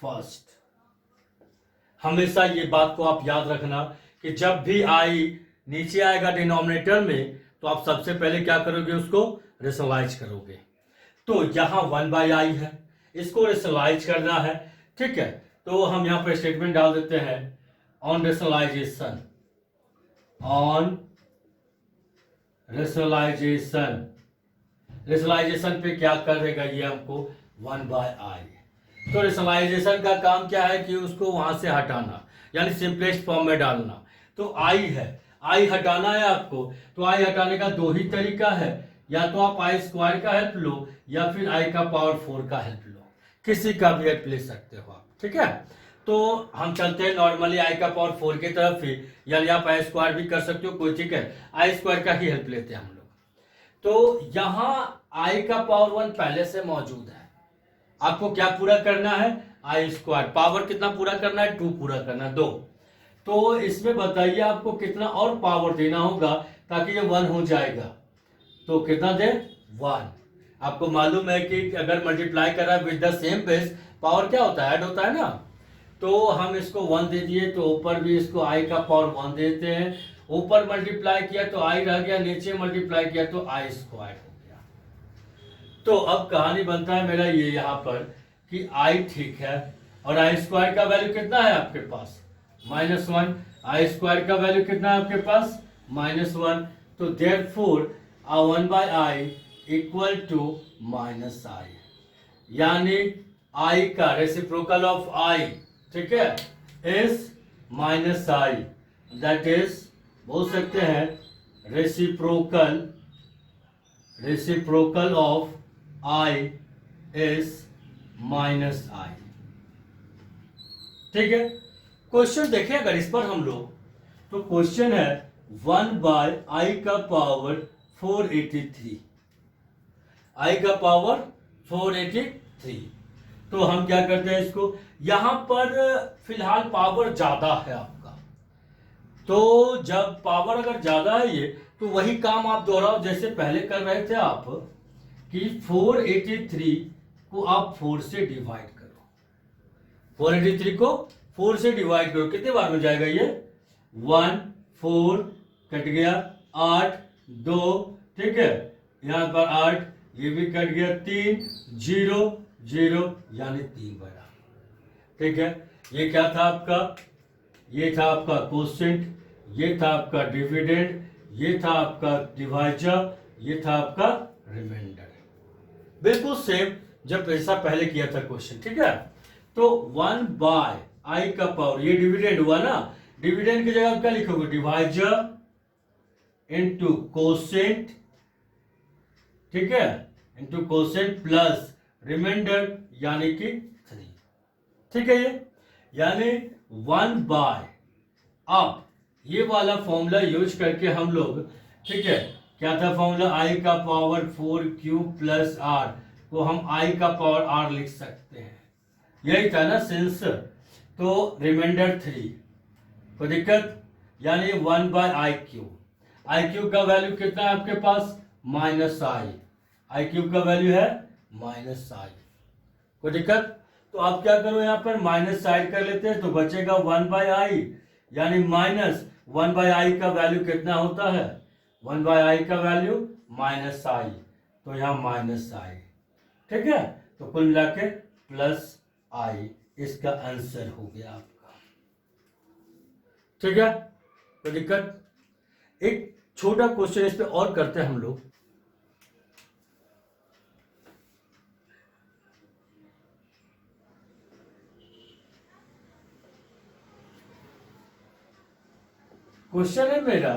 first. हमेशा ये बात को आप याद रखना कि जब भी आई नीचे आएगा डिनोमिनेटर में तो आप सबसे पहले क्या करोगे, उसको रेशनलाइज करोगे। तो यहां 1/i है, इसको रेशनलाइज करना है। ठीक है, तो हम यहां पर स्टेटमेंट डाल देते हैं, on rationalisation, on rationalisation, rationalisation पे क्या करेगा ये हमको 1/i। तो रेशनलाइजेशन का काम क्या है कि उसको वहां से हटाना, यानी सिंपलेस्ट फॉर्म में डालना। तो आई है, आई हटाना है आपको, तो आई हटाने का दो ही तरीका है, या तो आप आई स्क्वायर का हेल्प लो या फिर आई का पावर 4 का हेल्प लो, किसी का भी हेल्प ले सकते हो आप। ठीक है, तो हम चलते हैं नॉर्मली आई का पावर 4 की तरफ ही, यानी आप आई स्क्वायर भी कर सकते हो कोई। ठीक है, आई स्क्वायर का ही हेल्प लेते हैं हम लोग। तो यहां आई का पावर 1 पहले से मौजूद है, आपको क्या पूरा करना है, आई स्क्वायर, पावर कितना पूरा करना है, 2 पूरा करना है, 2। तो इसमें बताइए आपको कितना और पावर देना होगा ताकि ये 1 हो जाएगा। तो कितना दे, 1। आपको मालूम है कि अगर मल्टीप्लाई कर रहा है with the same base, power क्या होता है, ऐड होता है ना। तो हम इसको 1 दे दिए, तो ऊपर भी इसको आई का पावर 1 देते हैं। ऊपर मल्टीप्लाई किया तो आई रह गया, नीचे मल्टीप्लाई किया तो आई स्क्वायर हो गया। तो अब कहानी बनता है मेरा ये यहाँ पर कि आई ठीक है, और आई स्क्वायर का वैल्यू कितना है आपके पास, -1। आई स्क्वायर का वैल्यू कितना है आपके पास, -1। तो therefore 1/i equal to -i, यानी आई का रेसिप्रोकल ऑफ आई, ठीक है, इज -i। दैट इज बोल सकते हैं reciprocal of I is -i। ठीक है, क्वेश्चन देखें अगर इस पर हम लोग, तो क्वेश्चन है 1/i का पावर 483, i का पावर 483। तो हम क्या करते हैं इसको, यहां पर फिलहाल पावर ज्यादा है आपका, तो जब पावर अगर ज्यादा है ये, तो वही काम आप दोहराओ जैसे पहले कर रहे थे आप, कि 483 को आप 4 से डिवाइड करो, 483 को 4 से डिवाइड करो, कितने बार में जाएगा ये, 1 4 कट गया, 8 2, ठीक है, यहां पर 8, ये भी कट गया, 3 0 0, यानी 3 बड़ा। ठीक है, ये क्या था आपका, ये था आपका कोसेंट, ये था आपका डिविडेंड, ये था आपका डिवाइजर, ये था आपका रिमाइंडर। बिल्कुल सेम जब ऐसा पहले किया था क्वेश्चन। ठीक है, तो 1/i का पावर, ये डिविडेंड हुआ ना, डिविडेंड की जगह क्या लिखोगे, डिवाइजर इंटू कोसेंट, ठीक है, इंटू कोसेंट प्लस रिमाइंडर यानी कि 3, ठीक है। ये यानी 1/, अब ये वाला फॉर्मूला यूज करके हम लोग, ठीक है, क्या था फॉर्मूला, i का पावर 4q प्लस r को हम i का पावर r लिख सकते हैं, यही था ना सेंस। तो रिमाइंडर 3, कोई दिक्कत, यानी 1/i³। i³ का वैल्यू कितना है आपके पास, -i, i³ का वैल्यू है -i, कोई दिक्कत। तो आप क्या करो, यहाँ पर माइनस साइड कर लेते हैं तो बचेगा 1/i, यानी -1/i का वैल्यू कितना होता है, 1/i का वैल्यू -i, तो यहाँ -i, ठीक है। तो कुल मिला के +i इसका आंसर हो गया आपका, ठीक है, कोई दिक्कत। एक छोटा क्वेश्चन इस पे और करते हैं हम लोग। क्वेश्चन है मेरा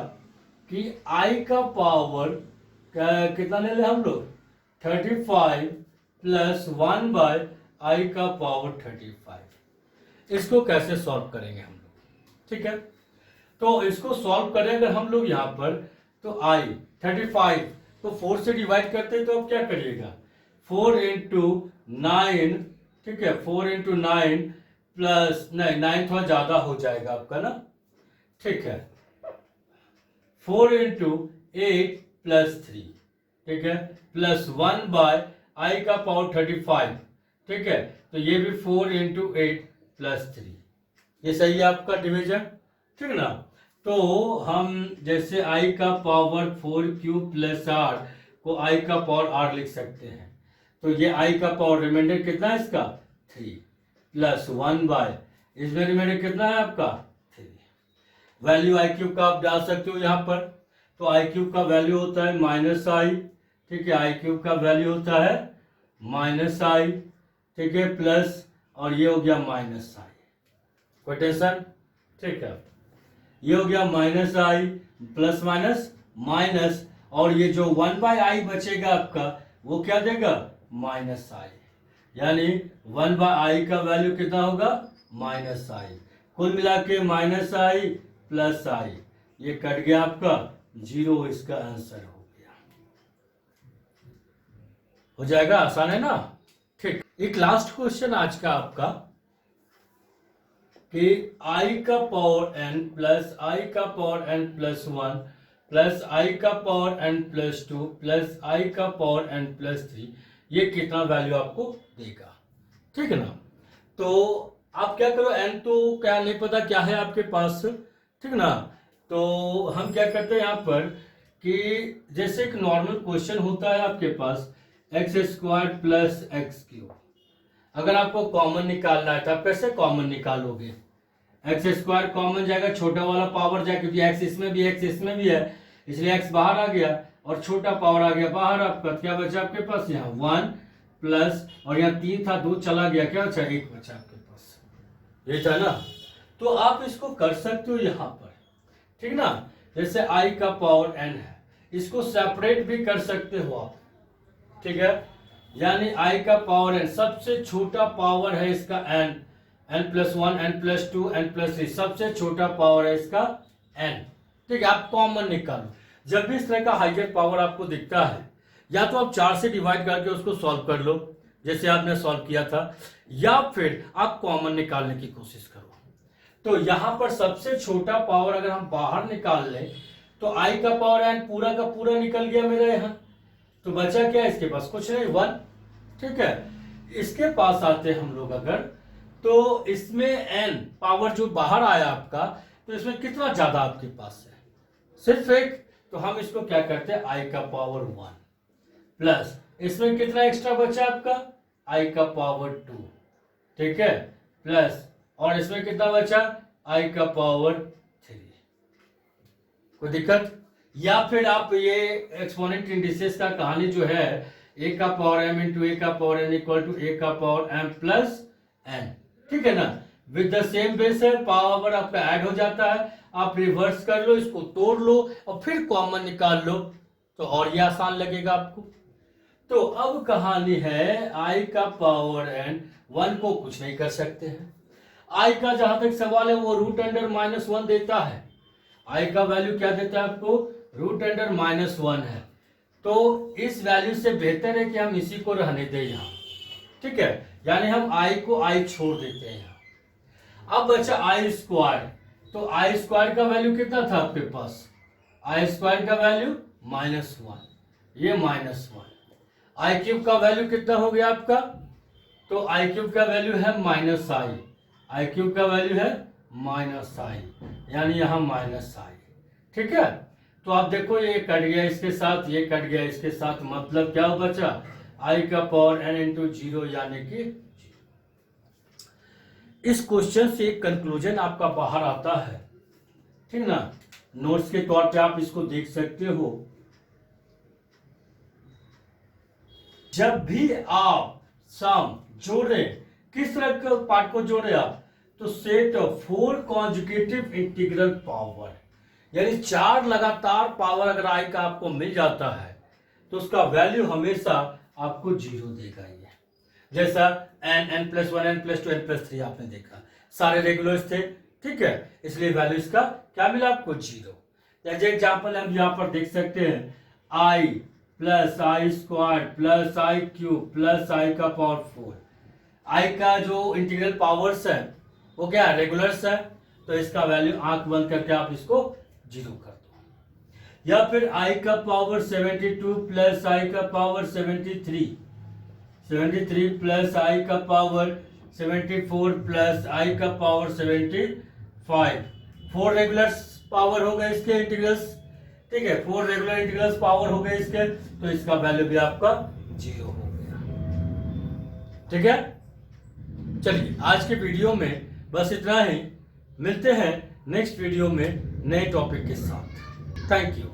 कि i का पावर कितना ले ले हम लोग, 35 प्लस 1/i का पावर 35। इसको कैसे सॉल्व करेंगे हम लोग, ठीक है। तो इसको सॉल्व करें अगर हम लोग यहाँ पर, तो i 35 तो 4 से डिवाइड करते हैं, तो अब क्या करिएगा, 4 इंटू 9, ठीक है, 4 इंटू 9 प्लस, नहीं 9 थोड़ा ज्यादा हो जाएगा आपका ना, ठीक है, 4 इंटू 8 प्लस 3, ठीक है, प्लस 1/i का पावर 35, ठीक है। तो ये भी 4 इंटू 8 प्लस 3, ये सही है आपका डिवीजन, ठीक ना। तो हम जैसे i का पावर 4q प्लस r को i का पावर r लिख सकते हैं। तो ये i का पावर रिमाइंडर कितना है इसका, 3 प्लस 1/, इसमें रिमाइंडर कितना है आपका, 3। वैल्यू i³ का आप डाल सकते हो यहाँ पर, तो i³ का वैल्यू होता है -i, ठीक है, i³ का वैल्यू होता है -i, ठीक है, प्लस, और ये हो गया -i, कोई टेंशन, ठीक है, ये हो गया -i प्लस माइनस, और ये जो 1/i बचेगा आपका वो क्या देगा, -i, यानी 1/i का वैल्यू कितना होगा, -i, कुल मिला के -i प्लस i, ये कट गया आपका 0, इसका आंसर हो गया, हो जाएगा, आसान है ना, ठीक। एक लास्ट क्वेश्चन आज का आपका कि i का पावर n प्लस i का power n plus 1 plus i का power n plus 2 plus i का पावर n प्लस 3, ये कितना वैल्यू आपको देगा, ठीक है ना। तो आप क्या करो, n तो क्या नहीं पता क्या है आपके पास, ठीक ना। तो हम क्या करते हैं यहाँ पर कि जैसे एक नॉर्मल क्वेश्चन होता है आपके पास, x² प्लस x³, अगर आपको कॉमन निकालना है तो आप कैसे कॉमन निकालोगे, x² कॉमन जाएगा, छोटा वाला पावर जाएगा, क्योंकि x इसमें भी x इसमें भी है, इसलिए x बाहर आ गया और छोटा पावर आ गया बाहर, आपका क्या बचा आपके पास, यहाँ 1 प्लस, और यहाँ 3 था 2 चला गया, क्या बचा, 1 बचा आपके पास, ये था ना। तो आप इसको कर सकते हो यहाँ पर, ठीक ना, जैसे i का पावर n है, इसको सेपरेट भी कर सकते हो आप, ठीक है, यानी i का पावर n, सबसे छोटा पावर है इसका n, n+1 n+2 n+3, सबसे छोटा पावर है इसका n, ठीक है। आप कॉमन निकालो, जब भी इस तरह का हाइयर पावर आपको दिखता है, या तो आप 4 से डिवाइड करके उसको सॉल्व कर लो जैसे आपने सॉल्व किया था, या फिर आप कॉमन निकालने की कोशिश करो। तो यहां पर सबसे छोटा पावर अगर हम बाहर निकाल लें तो i का पावर n पूरा का पूरा निकल गया मेरा यहाँ, तो बचा क्या इसके पास, कुछ नहीं, 1, ठीक है। इसके पास आते हम लोग अगर, तो इसमें n पावर जो बाहर आया आपका, तो इसमें कितना ज्यादा आपके पास है, सिर्फ 1, तो हम इसको क्या करते हैं, i का पावर 1 प्लस, इसमें कितना एक्स्ट्रा बचा आपका, i का पावर 2, ठीक है, प्लस, और इसमें कितना बचा, i का पावर 3, कोई दिक्कत। या फिर आप ये एक्सपोनेंट इंडिसेस का कहानी जो है, a का पावर m इंटू a का power n equal to a का पावर m प्लस n, ठीक है ना। विद द सेम बेस है, पावर आपका ऐड हो जाता है, आप रिवर्स कर लो, इसको तोड़ लो और फिर कॉमन निकाल लो, तो और ये आसान लगेगा आपको। तो अब कहानी है आई का पावर एन, 1 को कुछ नहीं कर सकते हैं। आई का जहां तक सवाल है वो रूट अंडर -1 देता है। आई का वैल्यू क्या देता है आपको? रूट अंडर -1 है। तो इस वैल्यू से बेहतर है कि हम इसी को रहने दें यहाँ, ठीक है, यानी हम आई को आई छोड़ देते हैं यहाँ। अब बचा आई स्क्वायर, तो आई स्क्वायर का वैल्यू कितना था आपके पास? आई स्क्वायर का वैल्यू -1, ये -1। आई क्यूब का वैल्यू कितना हो गया आपका? तो आई क्यूब का वैल्यू है -i, आई क्यूब का वैल्यू है -i, यानी यहाँ -i, ठीक है। तो आप देखो ये कट गया इसके साथ, ये कट गया इसके साथ, मतलब क्या बचा? आई का पावर n इंटू 0, यानी कि इस क्वेश्चन से एक कंक्लूजन आपका बाहर आता है, ठीक ना। नोट्स के तौर पे आप इसको देख सकते हो। जब भी आप सम जोड़े, किस तरह के पार्ट को जोड़े आप? तो सेट 4 कॉन्जुगेटिव इंटीग्रल पावर, यानी 4 लगातार पावर अगर आई का आपको मिल जाता है तो उसका वैल्यू हमेशा आपको 0 देगा। ये जैसा n+1 n+2 n+3 आपने देखा, सारे रेगुलर्स थे, ठीक है, इसलिए वैल्यू इसका क्या मिला आपको? 0। जैसे एग्जाम्पल हम यहाँ पर देख सकते हैं, आई प्लस आई स्क्वायर प्लस आई क्यूब प्लस आई का पावर 4। आई का जो इंटीग्रल पावर्स है वो क्या है? रेगुलर्स है, तो इसका वैल्यू आंख बंद करके आप इसको 0 कर दो। या फिर आई का पावर 72 प्लस आई का पावर 73 प्लस आई का पावर 74 प्लस आई का पावर 75, 4 रेगुलर्स पावर हो गए इसके इंटीग्रल्स, ठीक है, 4 रेगुलर इंटीग्रल्स पावर हो गए इसके, तो इसका वैल्यू भी आपका 0 हो गया, ठीक है। चलिए आज के वीडियो में बस इतना ही, मिलते हैं नेक्स्ट वीडियो में नए टॉपिक के साथ। Thank you.